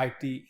IT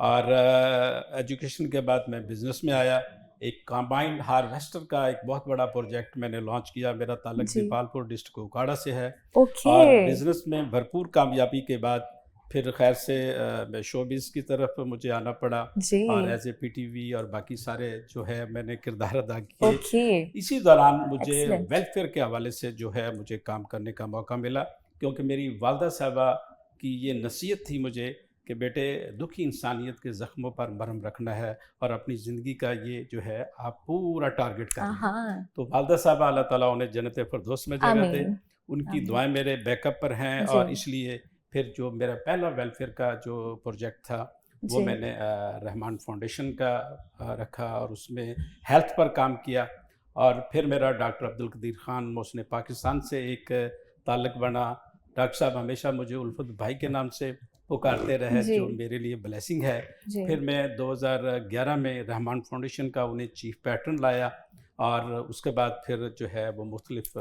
اور education کے بعد میں بزنس میں آیا. ایک کمبائنڈ ہارویسٹر کا ایک بہت بڑا پروجیکٹ میں نے لانچ کیا. میرا تعلق دیپال پور ڈسٹرکٹ اوکاڑا سے ہے. اور بزنس میں بھرپور کامیابی کے بعد پھر خیر سے میں شوبز کی طرف مجھے آنا پڑا, اور as a P T V اور باقی سارے جو ہے میں نے کردار ادا کیے. اسی دوران مجھے ویلفیئر کے حوالے سے جو ہے مجھے کام کرنے کا موقع ملا, کیونکہ میری والدہ صاحبہ کی یہ نصیحت تھی مجھے کہ بیٹے دکھی انسانیت کے زخموں پر مرہم رکھنا ہے, اور اپنی زندگی کا یہ جو ہے آپ پورا ٹارگٹ کریں. تو والدہ صاحبہ اللہ تعالیٰ انہیں جنت فردوس میں جگہ دے, ان کی دعائیں میرے بیک اپ پر ہیں. اور اس لیے پھر جو میرا پہلا ویلفیئر کا جو پروجیکٹ تھا وہ میں نے رحمان فاؤنڈیشن کا رکھا, اور اس میں ہیلتھ پر کام کیا. اور پھر میرا ڈاکٹر عبدالقدیر خان محسن پاکستان سے ایک تعلق بنا. ڈاکٹر صاحب ہمیشہ مجھے الفت بھائی کے نام سے پکارتے رہے, جو میرے لیے بلیسنگ ہے. پھر میں 2011 میں رحمان فاؤنڈیشن کا انہیں چیف پیٹرن لایا, اور اس کے بعد پھر جو ہے وہ مختلف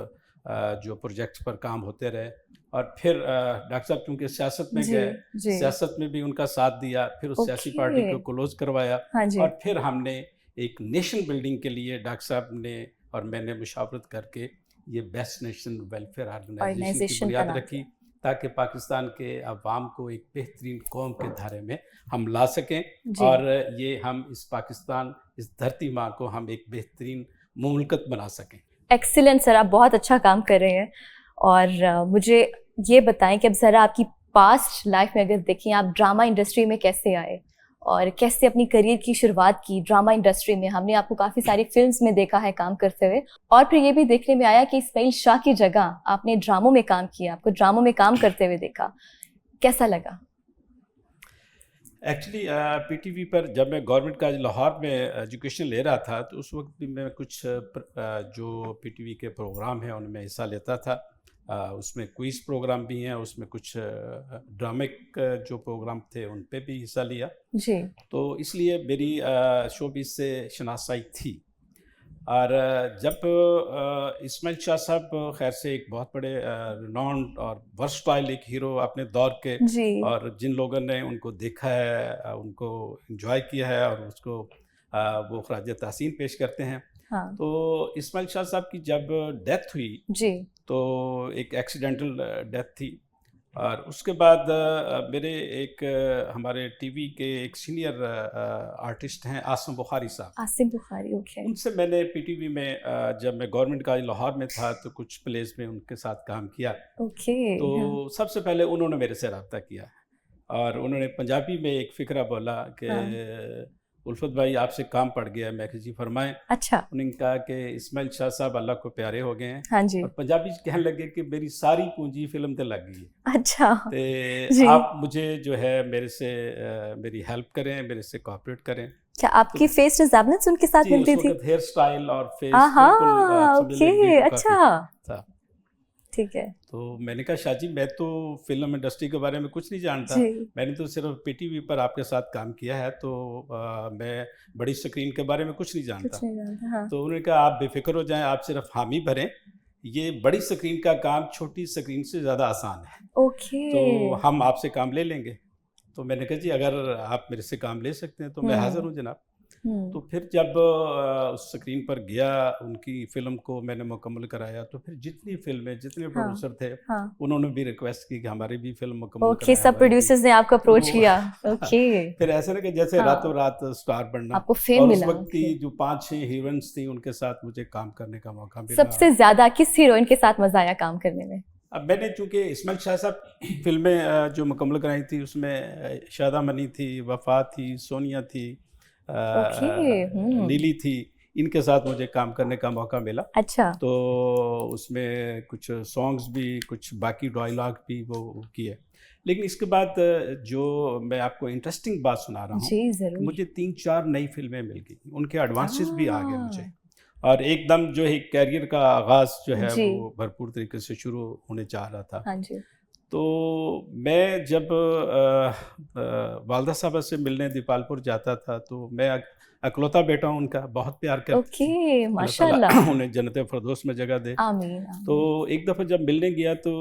جو پروجیکٹس پر کام ہوتے رہے. اور پھر ڈاکٹر صاحب چونکہ سیاست میں گئے, سیاست میں بھی ان کا ساتھ دیا, پھر اس سیاسی پارٹی کو کلوز کروایا. اور پھر ہم نے ایک نیشن بلڈنگ کے لیے ڈاکٹر صاحب نے اور میں نے مشاورت کر کے یہ بیسٹ نیشن ویلفیئر آرگنائزیشن کی بنیاد رکھی, تاکہ پاکستان کے عوام کو ایک بہترین قوم کے دھارے میں ہم لا سکیں, اور یہ ہم اس پاکستان, اس دھرتی ماں کو ہم ایک بہترین مملکت بنا سکیں. ایکسیلنٹ سر, آپ بہت اچھا کام کر رہے ہیں. اور مجھے یہ بتائیں کہ اب ذرا آپ کی پاسٹ لائف میں اگر دیکھیں, آپ ڈرامہ انڈسٹری میں کیسے آئے اور کیسے اپنی کریئر کی شروعات کی ڈرامہ انڈسٹری میں. ہم نے آپ کو کافی ساری فلمز میں دیکھا ہے کام کرتے ہوئے, اور پھر یہ بھی دیکھنے میں آیا کہ اسماعیل شاہ کی جگہ آپ نے ڈراموں میں کام کیا, آپ کو ڈراموں میں کام کرتے ہوئے دیکھا, کیسا لگا؟ ایکچولی پی ٹی وی پر جب میں گورنمنٹ کالج لاہور میں ایجوکیشن لے رہا تھا, تو اس وقت بھی میں کچھ جو پی ٹی وی کے پروگرام ہیں ان میں حصہ لیتا تھا. اس میں کوئز پروگرام بھی ہیں, اس میں کچھ ڈرامک جو پروگرام تھے ان پہ بھی حصہ لیا. تو اس لیے میری شوبز سے شناسائی تھی. اور جب اسماعیل شاہ صاحب خیر سے ایک بہت بڑے ریناؤنڈ اور ورسٹائل ایک ہیرو اپنے دور کے, اور جن لوگوں نے ان کو دیکھا ہے, ان کو انجوائے کیا ہے, اور اس کو وہ خراج تحسین پیش کرتے ہیں. تو اسماعیل شاہ صاحب کی جب ڈیتھ ہوئی تو ایک ایکسیڈنٹل ڈیتھ تھی. اور اس کے بعد میرے ایک ہمارے ٹی وی کے ایک سینئر آرٹسٹ ہیں عاصم بخاری صاحب. عاصم بخاری, اوکے. ان سے میں نے پی ٹی وی میں جب میں گورنمنٹ کالج لاہور میں تھا تو کچھ پلیز میں ان کے ساتھ کام کیا. تو سب سے پہلے انہوں نے میرے سے رابطہ کیا, اور انہوں نے پنجابی میں ایک فقرہ بولا کہ الفت بھائی آپ سے کام پڑ گیا. میں کہ جی فرمائیں. اچھا. انہوں نے کہا کہ اسماعیل شاہ صاحب اللہ کو پیارے ہو گئے ہیں. اور پنجابی کہنے لگے کہ میری ساری پونجی فلم تے لگ گئی ہے. اچھا. آپ مجھے جو ہے میرے سے میری ہیلپ کریں, میرے سے کوآپریٹ کریں. کیا آپ کی فیس ریزیمبلنس ان کے ساتھ ملتی تھی؟ ہیئر سٹائل اور فیس اوکے. اچھا, ٹھیک ہے. تو میں نے کہا شاہ جی میں تو فلم انڈسٹری کے بارے میں کچھ نہیں جانتا, میں نے تو صرف پی ٹی وی پر آپ کے ساتھ کام کیا ہے, تو میں بڑی اسکرین کے بارے میں کچھ نہیں جانتا. تو انہوں نے کہا آپ بے فکر ہو جائیں, آپ صرف حامی بھریں, یہ بڑی اسکرین کا کام چھوٹی اسکرین سے زیادہ آسان ہے. تو ہم آپ سے کام لے لیں گے. تو میں نے کہا جی اگر آپ میرے سے کام لے سکتے ہیں تو میں حاضر ہوں جناب. تو پھر جب اس اسکرین پر گیا, ان کی فلم کو میں نے مکمل کرایا, تو پھر جتنی فلمیں جتنے پروڈیوسر تھے انہوں نے بھی ریکویسٹ کی کہ ہماری بھی فلم مکمل کرائیں. سب پروڈیوسرز نے آپ کو اپروچ کیا. پھر ایسا نہیں کہ جیسے راتوں رات اسٹار بننا. آپ کو فیم ملا. اس وقت کی جو 5-6 ہیروئنس تھیں ان کے ساتھ مجھے کام کرنے کا موقع ملا. سب سے زیادہ کس ہیروئن کے ساتھ مزہ آیا کام کرنے میں؟ اب میں نے چونکہ اسماعیل شاہ صاحب فلمیں جو مکمل کرائی تھی اس میں شادہ منی تھی, وفا تھی, سونیا تھی, نیلی تھی, ان کے ساتھ مجھے کام کرنے کا موقع ملا. اچھا. تو اس میں کچھ سانگز بھی, کچھ باقی ڈائلاگ بھی وہ کیے. لیکن اس کے بعد جو میں آپ کو انٹرسٹنگ بات سنا رہا ہوں, مجھے 3-4 نئی فلمیں مل گئی, ان کے ایڈوانسز بھی آ گئے مجھے, اور ایک دم جو ہے کیریئر کا آغاز جو ہے وہ بھرپور طریقے سے شروع ہونے جا رہا تھا. تو میں جب والدہ صاحبہ سے ملنے دیپال پور جاتا تھا تو میں اکلوتا بیٹا ہوں ان کا, بہت پیار کرتا ہوں. ماشاءاللہ انہیں جنت فردوس میں جگہ دے. آمین. تو ایک دفعہ جب ملنے گیا تو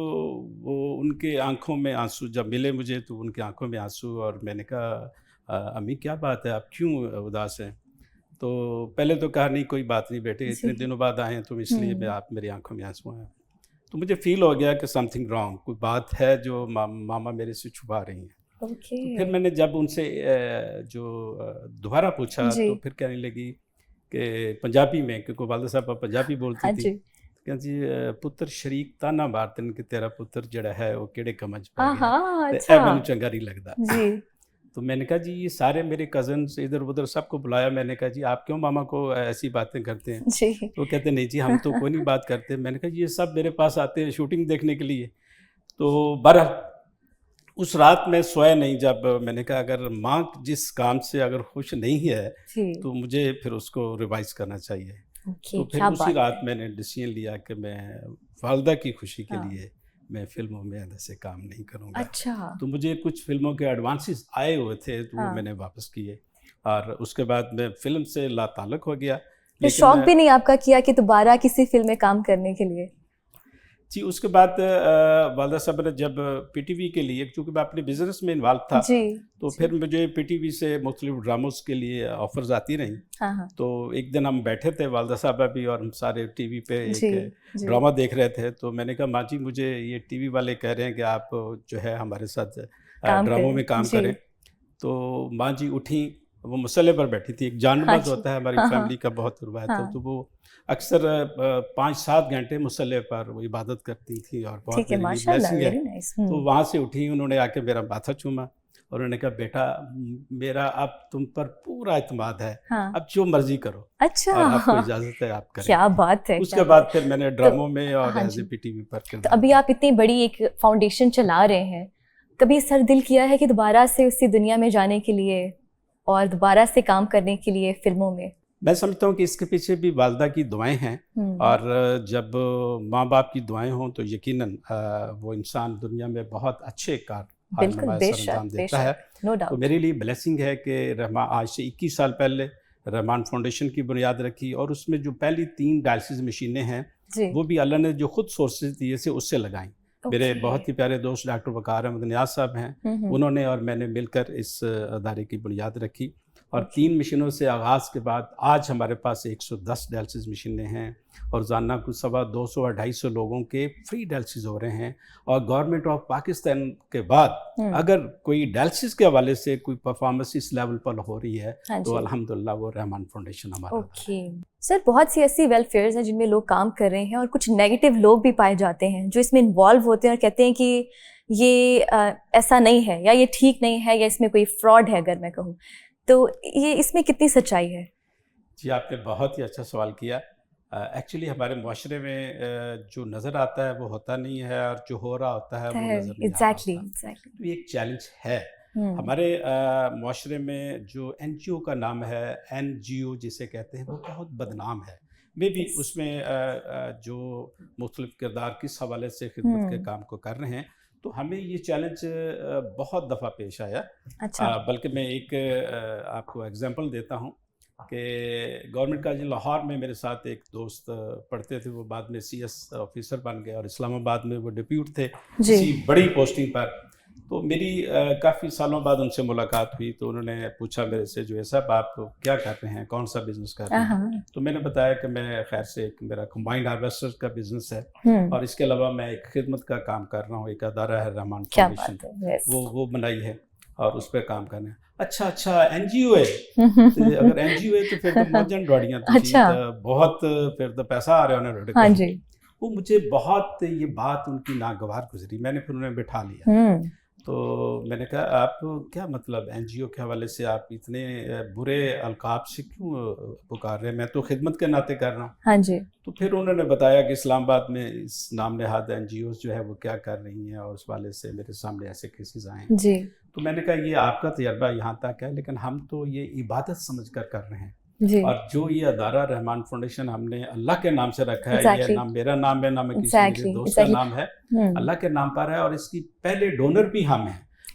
وہ ان کے آنکھوں میں آنسو, جب ملے مجھے تو ان کی آنکھوں میں آنسو, اور میں نے کہا امی کیا بات ہے, آپ کیوں اداس ہیں؟ تو پہلے تو کہا نہیں کوئی بات نہیں بیٹے, اتنے دنوں بعد آئے ہیں تم, اس لیے آپ میری آنکھوں میں آنسو ہیں. تو مجھے فیل ہو گیا کہ سم تھنگ رانگ, کوئی بات ہے جو ماما میرے سے چھپا رہی ہیں. تو پھر میں نے جب ان سے جو دوبارہ پوچھا تو پھر کہنے لگی کہ پنجابی میں, کیونکہ والدہ صاحب پنجابی بولتی تھی, کہ جی پتر شریک تانا مارتے کہ تیرا پتر جڑا ہے وہ کیڑے کمج پا گیا تے اے مینوں چنگا نہیں لگدا. تو میں نے کہا جی یہ سارے میرے کزنس ادھر ادھر سب کو بلایا, میں نے کہا جی آپ کیوں ماما کو ایسی باتیں کرتے ہیں؟ تو کہتے نہیں جی ہم تو کوئی نہیں بات کرتے. میں نے کہا یہ سب میرے پاس آتے ہیں شوٹنگ دیکھنے کے لیے. تو بہرحال اس رات میں سویا نہیں, جب میں نے کہا اگر ماں جس کام سے اگر خوش نہیں ہے تو مجھے پھر اس کو ریوائز کرنا چاہیے. تو پھر اسی رات میں نے ڈیسیژن لیا کہ میں والدہ کی خوشی کے لیے میں فلموں میں ایسے کام نہیں کروں گا. تو مجھے کچھ فلموں کے ایڈوانسز آئے ہوئے تھے تو وہ میں نے واپس کیے, اور اس کے بعد میں فلم سے لا تعلق ہو گیا. شوق بھی نہیں آپ کا کیا کہ دوبارہ کسی فلم میں کام کرنے کے لیے؟ جی اس کے بعد والدہ صاحب نے جب پی ٹی وی کے لیے, چونکہ میں اپنے بزنس میں انوالو تھا, تو پھر مجھے پی ٹی وی سے مختلف ڈراموز کے لیے آفرز آتی رہیں. تو ایک دن ہم بیٹھے تھے والدہ صاحبہ بھی اور ہم سارے ٹی وی پہ ایک ڈرامہ دیکھ رہے تھے. تو میں نے کہا ماں جی مجھے یہ ٹی وی والے کہہ رہے ہیں کہ آپ جو ہے ہمارے ساتھ ڈراموں میں کام کریں. تو ماں جی اٹھیں, وہ مسئلے پر بیٹھی تھی. ایک جان نماز ہوتا ہے ہماری فیملی کا بہت روایت ہے, تو وہ اکثر 5-7 گھنٹے مسئلے پر وہ عبادت کرتی تھی اور بہت میرے لیے بلیسنگ ہے. تو وہاں سے اٹھی, انہوں نے آ کے میرا ماتھا چوما اور انہوں نے کہا بیٹا میرا اب تم پر پورا اعتماد ہے, اب جو مرضی کرو, اور آپ کو اجازت ہے آپ کریں. کیا بات ہے. اس کے بعد پھر میں نے ڈراموں میں اور as a P T V پر. ابھی آپ اتنی بڑی ایک فاؤنڈیشن چلا رہے ہیں, کبھی سر دل کیا ہے کہ دوبارہ سے اسی دنیا میں جانے کے لیے اور دوبارہ سے کام کرنے کے لیے فلموں میں؟ میں سمجھتا ہوں کہ اس کے پیچھے بھی والدہ کی دعائیں ہیں, اور جب ماں باپ کی دعائیں ہوں تو یقیناً وہ انسان دنیا میں بہت اچھے کارنامہ سر انجام دیتا ہے. تو میرے لیے بلیسنگ ہے کہ رحمان آج سے 21 سال پہلے رحمان فاؤنڈیشن کی بنیاد رکھی, اور اس میں جو پہلی 3 ڈائلسس مشینیں ہیں وہ بھی اللہ نے جو خود سورسز دیے سے اس سے لگائیں. میرے بہت ہی پیارے دوست ڈاکٹر وقار احمد نیاز صاحب ہیں, انہوں نے اور میں نے مل کر اس ادارے کی بنیاد رکھی, اور 3 مشینوں سے آغاز کے بعد آج ہمارے پاس 110 ڈائلسس مشینیں ہیں, اور روزانہ کچھ 200-250 لوگوں کے فری ڈائلسس ہو رہے ہیں. اور گورنمنٹ آف پاکستان کے بعد اگر کوئی ڈائلسس کے حوالے سے کوئی پرفارمنس اس لیول پر ہو رہی ہے تو الحمدللہ وہ رحمان فاؤنڈیشن ہمارا. سر بہت سی ایسی ویلفیئرز ہیں جن میں لوگ کام کر رہے ہیں, اور کچھ نیگیٹو لوگ بھی پائے جاتے ہیں جو اس میں انوالو ہوتے ہیں اور کہتے ہیں کہ یہ ایسا نہیں ہے, یا یہ ٹھیک نہیں ہے, یا اس میں کوئی فراڈ ہے اگر میں کہوں. تو یہ اس میں کتنی سچائی ہے؟ جی آپ نے بہت ہی اچھا سوال کیا. ایکچولی ہمارے معاشرے میں جو نظر آتا ہے وہ ہوتا نہیں ہے, اور جو ہو رہا ہوتا ہے وہ نظر نہیں آتا. تو یہ ایک چیلنج ہے ہمارے معاشرے میں. جو این جی او کا نام ہے, این جی او جسے کہتے ہیں, وہ بہت بدنام ہے. میں بھی اس میں جو مختلف کردار کس حوالے سے خدمت کے کام کو کر رہے ہیں, تو ہمیں یہ چیلنج بہت دفعہ پیش آیا. بلکہ میں ایک آپ کو ایگزامپل دیتا ہوں کہ گورنمنٹ کالج لاہور میں میرے ساتھ ایک دوست پڑھتے تھے, وہ بعد میں سی ایس آفیسر بن گئے, اور اسلام آباد میں وہ ڈپیوٹ تھے کسی بڑی پوسٹنگ پر. تو میری کافی سالوں بعد ان سے ملاقات ہوئی, تو انہوں نے پوچھا میرے سے جو ہے صاحب آپ کیا کر رہے ہیں, کون سا بزنس کر رہے ہیں؟ تو میں نے بتایا کہ میں خیر سے ایک میرا کمبائنڈ ہارویسٹر کا بزنس ہے, اور اس کے علاوہ میں ایک خدمت کا کام کر رہا ہوں. ایک ادارہ ہے رحمان فاؤنڈیشن, وہ بنائی ہے اور اس پہ کام کرنا ہے. اچھا این جی او ہے, اگر این جی او ہے تو پھر تو موجن ڈوڑیاں بہت, پھر تو پیسہ آ رہا ہے انہیں. وہ مجھے بہت یہ بات ان کی ناگوار گزری. میں نے پھر انہیں بٹھا لیا, تو میں نے کہا آپ کیا مطلب این جی او کے حوالے سے آپ اتنے برے القاب سے کیوں پکار رہے ہیں, میں تو خدمت کے ناطے کر رہا ہوں. تو پھر انہوں نے بتایا کہ اسلام آباد میں اس نام نہاد این جی اوز جو ہے وہ کیا کر رہی ہیں, اور اس والے سے میرے سامنے ایسے کیسز آئے ہیں. تو میں نے کہا یہ آپ کا تجربہ یہاں تک ہے, لیکن ہم تو یہ عبادت سمجھ کر رہے ہیں. اور جو یہ ادارہ رحمان فاؤنڈیشن ہم نے اللہ کے نام سے رکھا ہے, یہ نام میرا نام ہے, نام کسی میرے دوست کا نام ہے, اللہ کے نام پر ہے, اور اس کی پہلے ڈونر بھی ہم ہیں.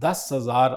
10,000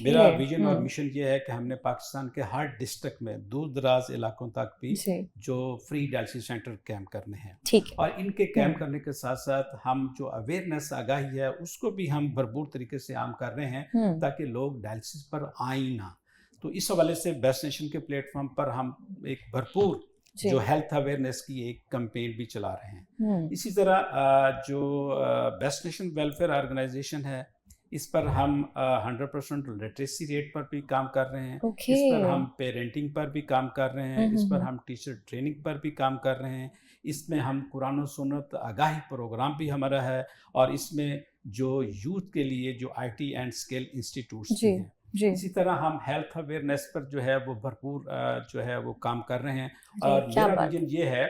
میرا ویژن اور مشن یہ ہے کہ ہم نے پاکستان کے ہر ڈسٹرکٹ میں دور دراز علاقوں تک بھی جو فری ڈائلسس سینٹر کیمپ کرنے ہیں، اور ان کے کیمپ کرنے کے ساتھ ساتھ ہم جو اویئرنیس آگاہی ہے اس کو بھی ہم بھرپور طریقے سے عام کر رہے ہیں تاکہ لوگ ڈائلسس پر آئیں نہ. تو اس حوالے سے بیسٹ نیشن کے پلیٹ فارم پر ہم ایک بھرپور جو ہیلتھ اویئرنیس کی ایک کمپین بھی چلا رہے ہیں. اسی طرح جو بیسٹ نیشن ویلفیئر آرگنائزیشن ہے اس پر ہم 100% لٹریسی ریٹ پر بھی کام کر رہے ہیں، اس پر ہم پیرنٹنگ پر بھی کام کر رہے ہیں، اس پر ہم ٹیچر ٹریننگ پر بھی کام کر رہے ہیں، اس میں ہم قرآن و سنت آگاہی پروگرام بھی ہمارا ہے، اور اس میں جو یوتھ کے لیے جو IT اینڈ اسکل انسٹیٹیوٹس بھی ہیں. اسی طرح ہم ہیلتھ اویئرنیس پر جو ہے وہ بھرپور جو ہے وہ کام کر رہے ہیں. اور میرا ویژن یہ ہے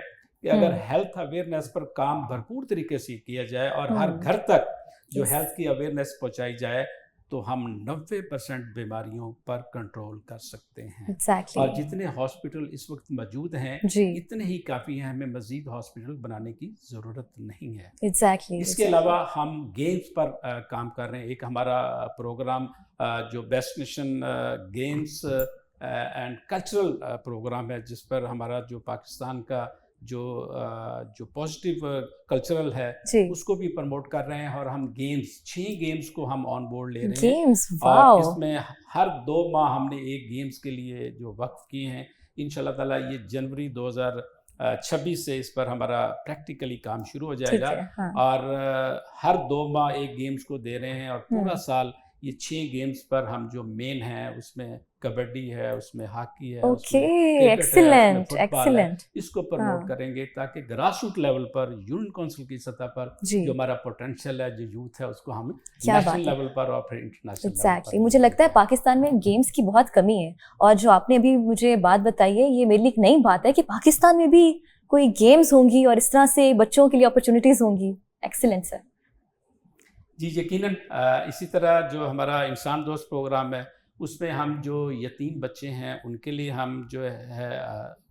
کہ اگر ہیلتھ اویئرنیس پر کام بھرپور طریقے سے کیا جائے اور ہر گھر تک جو ہیلتھ کی اویئرنیس پہنچائی جائے تو ہم 90% بیماریوں پر کنٹرول کر سکتے ہیں. اور جتنے ہاسپٹل اس وقت موجود ہیں اتنے ہی کافی ہیں، ہمیں مزید ہاسپٹل بنانے کی ضرورت نہیں ہے. اس کے علاوہ ہم گیمز پر کام کر رہے ہیں. ایک ہمارا پروگرام جو best nation games and cultural program ہے، جس پر ہمارا جو پاکستان کا جو پازیٹیو کلچرل ہے اس کو بھی پروموٹ کر رہے ہیں. اور ہم 6 گیمز کو ہم آن بورڈ لے رہے ہیں، اور اس میں ہر 2 ماہ ہم نے ایک گیمز کے لیے جو وقف کیے ہیں. انشاءاللہ تعالیٰ یہ جنوری 2026 سے اس پر ہمارا پریکٹیکلی کام شروع ہو جائے گا. اور ہر 2 ماہ ایک گیمز کو دے رہے ہیں، اور پورا سال یہ 6 گیمز پر ہم جو مین ہیں اس میں کبڈی ہے، اس میں ہاکی ہے، اس میں کرکٹ ہے، اس میں فٹ بال ہے، اس کو پروموٹ کریں گے تاکہ گراس روٹ لیول پر یونین کونسل کی سطح پر جو ہمارا پوٹینشیل ہے، جو یوتھ ہے، اس کو ہم نیشنل لیول پر اور پھر انٹرنیشنل لیول پر. مجھے لگتا ہے پاکستان میں گیمز کی بہت کمی ہے، اور جو آپ نے ابھی مجھے بات بتائی ہے یہ میرے لیے ایک نئی بات ہے کہ پاکستان میں بھی کوئی گیمز ہوں گی اور اس طرح سے بچوں کے لیے اپرچونیٹیز ہوں گی. ایکسیلنٹ سر. جی یقیناً. اسی طرح جو ہمارا انسان دوست پروگرام ہے اس میں ہم جو یتیم بچے ہیں ان کے لیے ہم جو ہے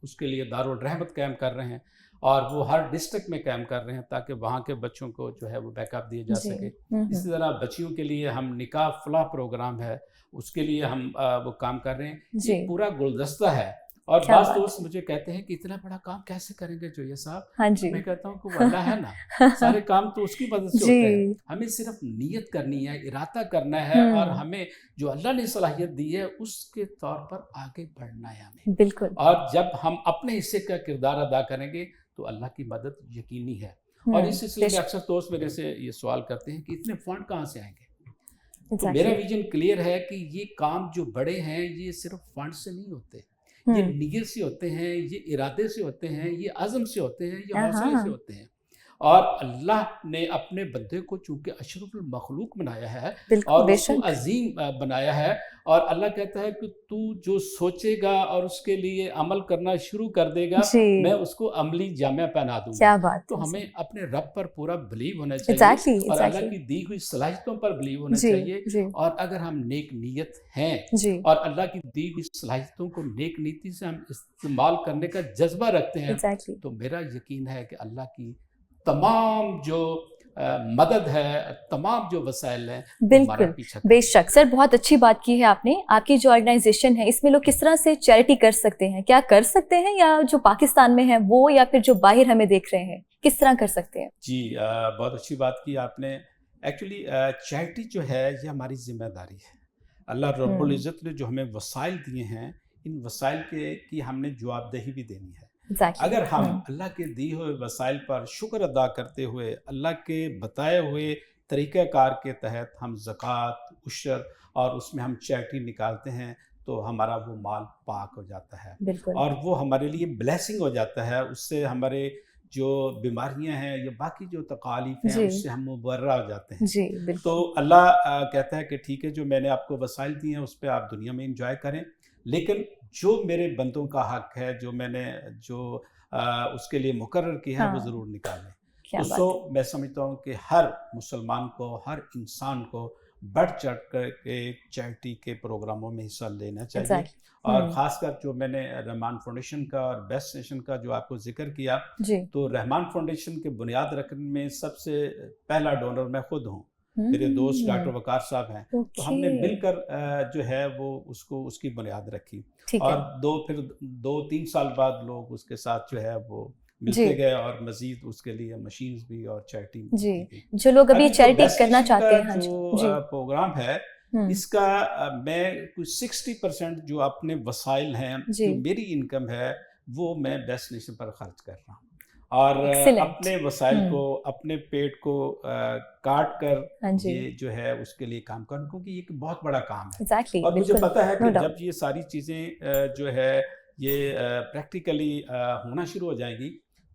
اس کے لیے دارالرحمت کیمپ کر رہے ہیں، اور وہ ہر ڈسٹرکٹ میں کیمپ کر رہے ہیں تاکہ وہاں کے بچوں کو جو ہے وہ بیک اپ دیا جا سکے. اسی طرح بچیوں کے لیے ہم نکاح فلاح پروگرام ہے، اس کے لیے ہم وہ کام کر رہے ہیں. یہ پورا گلدستہ ہے. اور بعض دوست مجھے کہتے ہیں کہ اتنا بڑا کام کیسے کریں گے جو یہ صاحب. میں کہتا ہوں کہ وہ اللہ ہے نا، سارے کام تو اس کی مدد سے ہوتے ہیں. ہمیں صرف نیت کرنی ہے، ارادہ کرنا ہے، اور ہمیں جو اللہ نے صلاحیت دی ہے اس کے طور پر آگے بڑھنا ہے ہمیں. بالکل. اور جب ہم اپنے حصے کا کردار ادا کریں گے تو اللہ کی مدد یقینی ہے. اور اس سلسلے میں اکثر دوست میرے سے یہ سوال کرتے ہیں کہ اتنے فنڈ کہاں سے آئیں گے. تو میرا ویژن کلیئر ہے کہ یہ کام جو بڑے ہیں یہ صرف فنڈ سے نہیں ہوتے، یہ نیت سے ہوتے ہیں، یہ ارادے سے ہوتے ہیں، یہ عزم سے ہوتے ہیں، یہ حوصلے سے ہوتے ہیں. اور اللہ نے اپنے بندے کو چونکہ اشرف المخلوق بنایا ہے اور اس کو عظیم بنایا ہے، اور اللہ کہتا ہے کہ تو جو سوچے گا اور اس کے لیے عمل کرنا شروع کر دے گا میں اس کو عملی جامہ پہنا دوں گا. تو ہمیں اپنے رب پر پورا بلیو ہونا چاہیے، اور اللہ کی دی ہوئی صلاحیتوں پر بلیو ہونا چاہیے. اور اگر ہم نیک نیت ہیں اور اللہ کی دی ہوئی صلاحیتوں کو نیک نیتی سے ہم استعمال کرنے کا جذبہ رکھتے ہیں تو میرا یقین ہے کہ اللہ کی تمام جو مدد ہے، تمام جو وسائل ہیں. بالکل، بے شک سر. بہت اچھی بات کی ہے آپ نے. آپ کی جو آرگنائزیشن ہے اس میں لوگ کس طرح سے چیریٹی کر سکتے ہیں؟ کیا کر سکتے ہیں، یا جو پاکستان میں ہے وہ، یا پھر جو باہر ہمیں دیکھ رہے ہیں کس طرح کر سکتے ہیں؟ جی بہت اچھی بات کی آپ نے. ایکچولی چیریٹی جو ہے یہ ہماری ذمہ داری ہے. اللہ رب العزت نے جو ہمیں وسائل دیے ہیں ان وسائل کی ہم نے جواب دہی بھی دینی ہے. اگر ہم اللہ کے دیے ہوئے وسائل پر شکر ادا کرتے ہوئے اللہ کے بتائے ہوئے طریقہ کار کے تحت ہم زکوٰۃ، عشر اور اس میں ہم چیریٹی نکالتے ہیں تو ہمارا وہ مال پاک ہو جاتا ہے، اور وہ ہمارے لیے بلیسنگ ہو جاتا ہے. اس سے ہمارے جو بیماریاں ہیں یا باقی جو تکالیف ہیں اس سے ہم مبرہ ہو جاتے ہیں. تو اللہ کہتا ہے کہ ٹھیک ہے، جو میں نے آپ کو وسائل دیے ہیں اس پہ آپ دنیا میں انجوائے کریں، لیکن جو میرے بندوں کا حق ہے، جو میں نے اس کے لیے مقرر کیا ہے وہ ضرور نکالیں. تو میں سمجھتا ہوں کہ ہر مسلمان کو، ہر انسان کو بڑھ چڑھ کر کے چیریٹی کے پروگراموں میں حصہ لینا چاہیے. اور خاص کر جو میں نے رحمان فاؤنڈیشن کا اور بیسٹ نیشن کا جو آپ کو ذکر کیا، تو رحمان فاؤنڈیشن کے بنیاد رکھنے میں سب سے پہلا ڈونر میں خود ہوں. میرے دوست ڈاکٹر وقار صاحب ہیں, تو ہم نے مل کر جو ہے وہ اس کی بنیاد رکھی, اور پھر 2-3 سال بعد لوگ اس کے ساتھ جو ہے وہ ملتے گئے, اور مزید اس کے لیے مشینز بھی اور چیریٹی. جی, جو لوگ ابھی چیریٹی کرنا چاہتے ہیں, جو پروگرام ہے اس کا میں کچھ 60% جو اپنے وسائل ہیں, جو میری انکم ہے, وہ میں بیسٹ نیشن پر خرچ کر رہا ہوں, اور اپنے وسائل کو, اپنے پیٹ کو کاٹ کر یہ جو ہے اس کے لیے کام کروں, کیونکہ یہ ایک بہت بڑا کام ہے. اور مجھے پتا ہے کہ جب یہ ساری چیزیں جو ہے یہ پریکٹیکلی ہونا شروع ہو جائیں گی,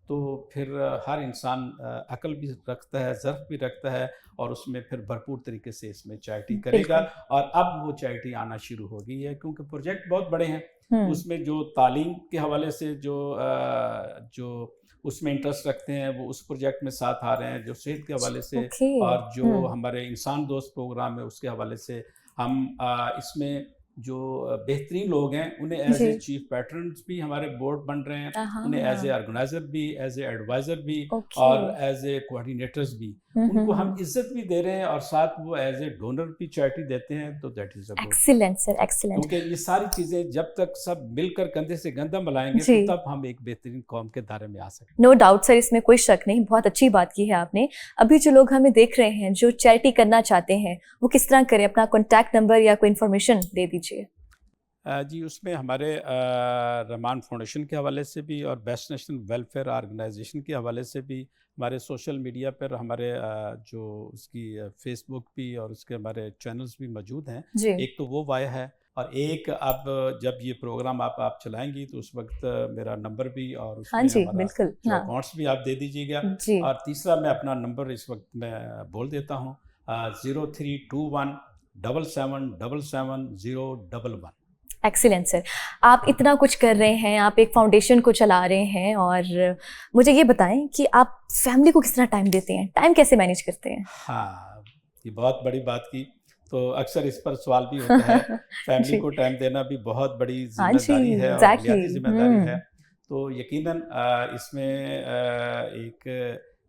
تو پھر ہر انسان عقل بھی رکھتا ہے, ظرف بھی رکھتا ہے, اور اس میں پھر بھرپور طریقے سے اس میں چیریٹی کرے گا. اور اب وہ چیریٹی آنا شروع ہو گئی ہے, کیونکہ پروجیکٹ بہت بڑے ہیں. اس میں جو تعلیم کے حوالے سے جو اس میں انٹرسٹ رکھتے ہیں وہ اس پروجیکٹ میں ساتھ آ رہے ہیں, جو صحت کے حوالے سے, اور جو ہمارے انسان دوست پروگرام ہے اس کے حوالے سے ہم اس میں جو بہترین لوگ ہیں انہیں ایز اے چیف پیٹرنز بھی ہمارے بورڈ بن رہے ہیں, انہیں ایز اے آرگنائزر بھی, ایز اے ایڈوائزر بھی, اور ایز اے کوآرڈینیٹرز بھی, ان کو ہم عزت بھی دے رہے ہیں, اور ساتھ وہ ایز اے ڈونر بھی چیریٹی دیتے ہیں. تو that is excellent sir, excellent. کیونکہ یہ ساری چیزیں جب تک سب مل کر کندھے سے کندھا ملائیں گے تو تب ہم ایک بہترین قوم کے دائرے میں آ سکتے ہیں. نو ڈاؤٹ سر, اس میں کوئی شک نہیں, بہت اچھی بات کی ہے آپ نے. ابھی جو لوگ ہمیں دیکھ رہے ہیں جو چیریٹی کرنا چاہتے ہیں وہ کس طرح کریں؟ اپنا کانٹیکٹ نمبر یا کوئی انفارمیشن دے دیجیے. جی, اس میں ہمارے رحمان فاؤنڈیشن کے حوالے سے بھی, اور بیسٹ نیشنل ویلفیئر آرگنائزیشن کے حوالے سے بھی, ہمارے سوشل میڈیا پر ہمارے جو اس کی فیس بک بھی اور اس کے ہمارے چینلز بھی موجود ہیں. ایک تو وہ وایا ہے, اور ایک اب جب یہ پروگرام آپ چلائیں گی تو اس وقت میرا نمبر بھی اور اس میں ہمارا اکاؤنٹس بھی آپ دے دیجیے گا. اور تیسرا میں اپنا نمبر اس وقت میں بول دیتا ہوں, 0321 7777 011. ایکسیلنٹ سر, آپ اتنا کچھ کر رہے ہیں, آپ ایک فاؤنڈیشن کو چلا رہے ہیں, اور مجھے یہ بتائیں کہ آپ فیملی کو کس طرح ٹائم دیتے ہیں, ٹائم کیسے مینیج کرتے ہیں؟ ہاں, یہ بہت بڑی بات کی. تو اکثر اس پر سوال بھی ہوتا ہے. فیملی کو ٹائم دینا بھی بہت بڑی ذمہ داری ہے, اور بنیادی ذمہ داری ہے. تو یقیناً اس میں ایک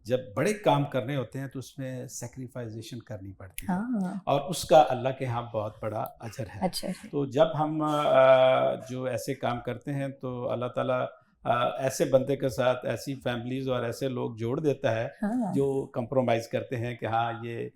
جب بڑے کام کرنے ہوتے ہیں تو اس میں سیکریفائزیشن کرنی پڑتی ہے, اور اس کا اللہ کے ہاں بہت بڑا اجر ہے. تو جب ہم جو ایسے کام کرتے ہیں تو اللہ تعالیٰ ایسے بندے کے ساتھ ایسی فیملیز اور ایسے لوگ جوڑ دیتا ہے جو کمپرومائز کرتے ہیں کہ ہاں یہ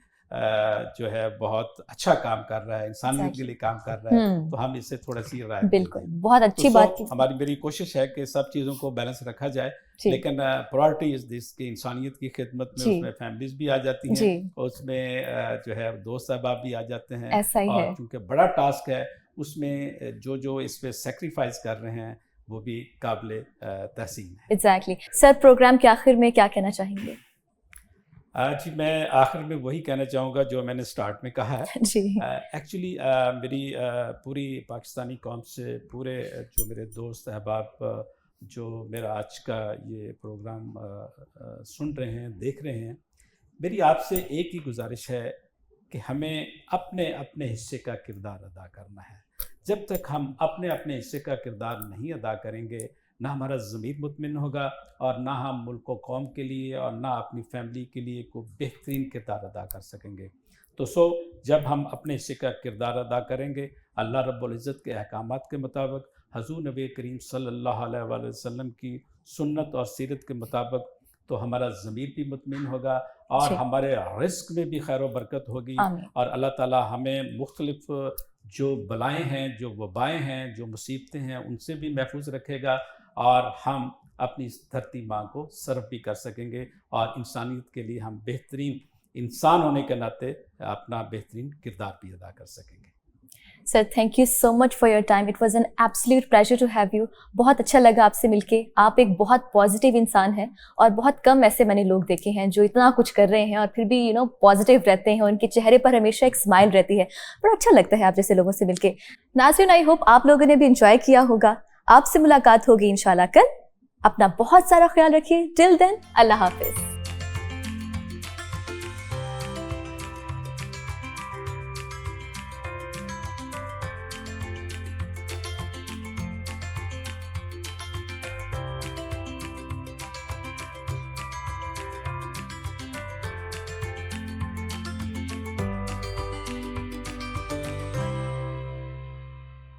جو ہے بہت اچھا کام کر رہا ہے, انسانیت کے لیے کام کر رہا ہے, تو ہم اس سے تھوڑا سی رائے. بالکل, بہت اچھی بات. میری کوشش ہے کہ سب چیزوں کو بیلنس رکھا جائے, لیکن پرائورٹی از دس کہ انسانیت کی خدمت میں اس میں فیملیز بھی آ جاتی ہیں, اس میں جو ہے دوست احباب بھی آ جاتے ہیں, اور چونکہ بڑا ٹاسک ہے اس میں جو اس پہ سیکریفائز کر رہے ہیں وہ بھی قابل تحسین ہے. ایگزیکٹلی. سر, پروگرام کے آخر میں کیا کہنا چاہیں گے؟ جی, میں آخر میں وہی کہنا چاہوں گا جو میں نے سٹارٹ میں کہا ہے. ایکچولی میری پوری پاکستانی قوم سے, پورے جو میرے دوست احباب جو میرا آج کا یہ پروگرام سن رہے ہیں, دیکھ رہے ہیں, میری آپ سے ایک ہی گزارش ہے کہ ہمیں اپنے اپنے حصے کا کردار ادا کرنا ہے. جب تک ہم اپنے اپنے حصے کا کردار نہیں ادا کریں گے, نہ ہمارا ضمیر مطمئن ہوگا, اور نہ ہم ملک و قوم کے لیے اور نہ اپنی فیملی کے لیے کوئی بہترین کردار ادا کر سکیں گے. تو جب ہم اپنے حصے کا کردار ادا کریں گے اللہ رب العزت کے احکامات کے مطابق, حضور نبی کریم صلی اللہ علیہ وآلہ وسلم کی سنت اور سیرت کے مطابق, تو ہمارا ضمیر بھی مطمئن ہوگا, اور ہمارے رزق میں بھی خیر و برکت ہوگی, اور اللہ تعالی ہمیں مختلف جو بلائیں ہیں, جو وبائیں ہیں, جو مصیبتیں ہیں, ان سے بھی محفوظ رکھے گا, اور ہم اپنی اس دھرتی ماں کو سرو بھی کر سکیں گے, اور انسانیت کے لیے ہم بہترین انسان ہونے کے ناطے اپنا بہترین کردار بھی ادا کر سکیں گے. Sir, thank you so much for your time. It was an absolute pleasure to have you. بہت اچھا لگا آپ سے مل کے. آپ ایک بہت پازیٹیو انسان ہیں, اور بہت کم ایسے میں نے لوگ دیکھے ہیں جو اتنا کچھ کر رہے ہیں اور پھر بھی پازیٹیو رہتے ہیں, ان کے چہرے پر ہمیشہ ایک اسمائل رہتی ہے. بڑا اچھا لگتا ہے آپ جیسے لوگوں سے مل کے. ناظرین, آئی ہوپ آپ لوگوں نے بھی انجوائے کیا ہوگا. آپ سے ملاقات ہوگی انشاءاللہ کل. اپنا بہت سارا خیال رکھیے. ٹل دین, اللہ حافظ.